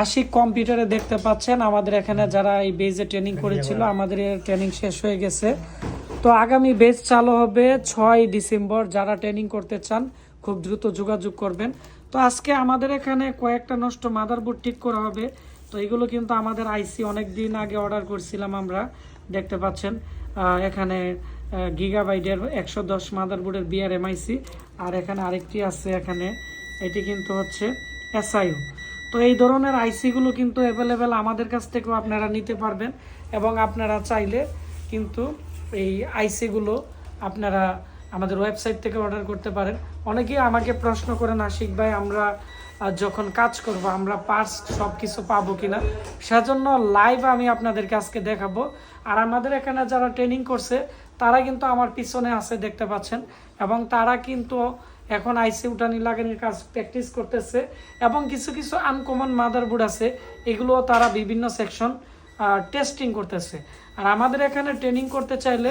আশিক কম্পিউটারে দেখতে পাচ্ছেন আমাদের এখানে যারা এই বেজে ট্রেনিং করেছিল আমাদের ট্রেনিং শেষ হয়ে গেছে। তো আগামী বেজ চালু হবে 6 ডিসেম্বর। যারা ট্রেনিং করতে চান খুব দ্রুত যোগাযোগ করবেন। তো আজকে আমাদের এখানে কয়েকটা নষ্ট মাদারবোর্ড ঠিক করা হবে। তো এগুলো কিন্তু আমাদের আইসি অনেক দিন আগে অর্ডার করছিলাম আমরা, দেখতে পাচ্ছেন এখানে গিগাবাইটের 110 মাদারবোর্ডের BRMIC, আর এখানে আরেকটি আছে, এখানে এটি কিন্তু হচ্ছে SIO। তো এই ধরনের আইসিগুলো কিন্তু অ্যাভেলেবেল আমাদের কাছ থেকেও আপনারা নিতে পারবেন, এবং আপনারা চাইলে কিন্তু এই আইসিগুলো আপনারা আমাদের ওয়েবসাইট থেকে অর্ডার করতে পারেন। অনেকেই আমাকে প্রশ্ন করেন, আশিক ভাই আমরা যখন কাজ করব আমরা পার্টস সব কিছু পাবো কিনা, সেজন্য লাইভ আমি আপনাদেরকে আজকে দেখাবো। আর আমাদের এখানে যারা ট্রেনিং করছে তারা কিন্তু আমার পিছনে আছে, দেখতে পাচ্ছেন, এবং তারা কিন্তু এখন আইসি উঠানি লাগানোর কাজ প্র্যাকটিস করতেছে, এবং কিছু কিছু আনকমন মাদারবোর্ড আছে এগুলোও তারা বিভিন্ন সেকশন টেস্টিং করতেছে। আর আমাদের এখানে ট্রেনিং করতে চাইলে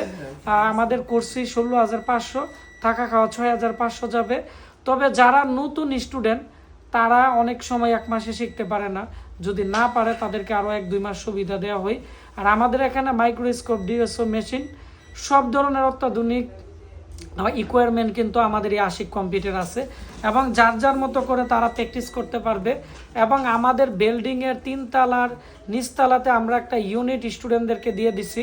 আমাদের কোর্সই 16,500, থাকা খাওয়া 6,500 যাবে। তবে যারা নতুন স্টুডেন্ট তারা অনেক সময় 1 মাসে শিখতে পারে না, যদি না পারে তাদেরকে আরও 1-2 মাস সুবিধা দেওয়া হয়। আর আমাদের এখানে মাইক্রোস্কোপ, DSO মেশিন, সব ধরনের অত্যাধুনিক ইকুইপমেন্ট কিন্তু আমাদের এই আশিক কম্পিউটার আছে, এবং যার যার মতো করে তারা প্র্যাকটিস করতে পারবে। এবং আমাদের বিল্ডিংয়ের 3 তলার নিচতলাতে আমরা একটা ইউনিট স্টুডেন্টদেরকে দিয়ে দিছি।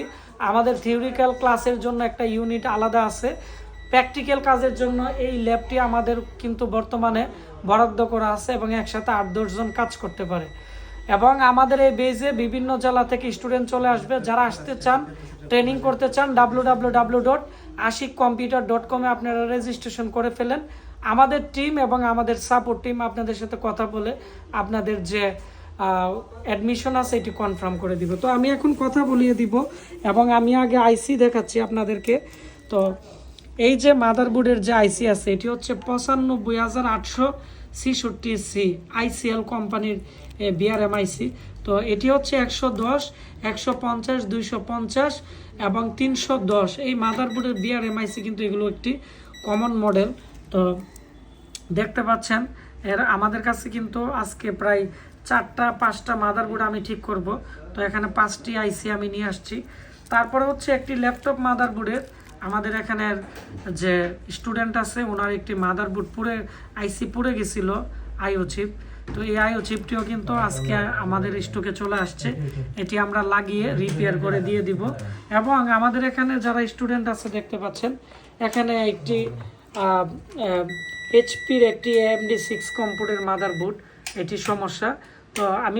আমাদের থিওরিক্যাল ক্লাসের জন্য একটা ইউনিট আলাদা আছে, প্র্যাকটিক্যাল কাজের জন্য এই ল্যাবটি আমাদের কিন্তু বর্তমানে বরাদ্দ করা আছে, এবং একসাথে 8-10 জন কাজ করতে পারে। এবং আমাদের এই বেজে বিভিন্ন জেলা থেকে স্টুডেন্ট চলে আসবে। যারা আসতে চান, ট্রেনিং করতে চান, www.ashikcomputer.com-এ আপনারা রেজিস্ট্রেশন করে ফেলেন। আমাদের টিম এবং আমাদের সাপোর্ট টিম আপনাদের সাথে কথা বলে আপনাদের যে অ্যাডমিশন আছে এটি কনফার্ম করে দিব। তো আমি এখন কথা বলিয়ে দিব, এবং আমি আগে আইসি দেখাচ্ছি আপনাদেরকে। তো এই যে মাদারবোর্ডের যে আইসি আছে এটি হচ্ছে 95,866C ICL কোম্পানির BRMIC। তো এটি হচ্ছে 110, 150, 250 এবং 310 এই মাদারবোর্ডের BRMIC, কিন্তু এগুলো একটি কমন মডেল। তো দেখতে পাচ্ছেন আমাদের কাছে কিন্তু আজকে প্রায় 4-5টা মাদারবোর্ড আমি ঠিক করব। তো এখানে 5টি আইসি আমি নিয়ে আসছি। তারপরে হচ্ছে একটি ল্যাপটপ মাদারবোর্ডের আমাদের এখানের যে স্টুডেন্ট আছে ওনার একটি মাদারবোর্ড আইসি পুড়ে গেছিল, আইও চিপ। তো এই আইও চিপটিও কিন্তু আজকে আমাদের স্টকে চলে আসছে, এটি আমরা লাগিয়ে রিপেয়ার করে দিয়ে দিব। এবং আমাদের এখানে যারা স্টুডেন্ট আছে দেখতে পাচ্ছেন এখানে একটি HP-র একটি AMD 6 কম্পিউটার মাদারবোর্ড, এটি সমস্যা। তো আমি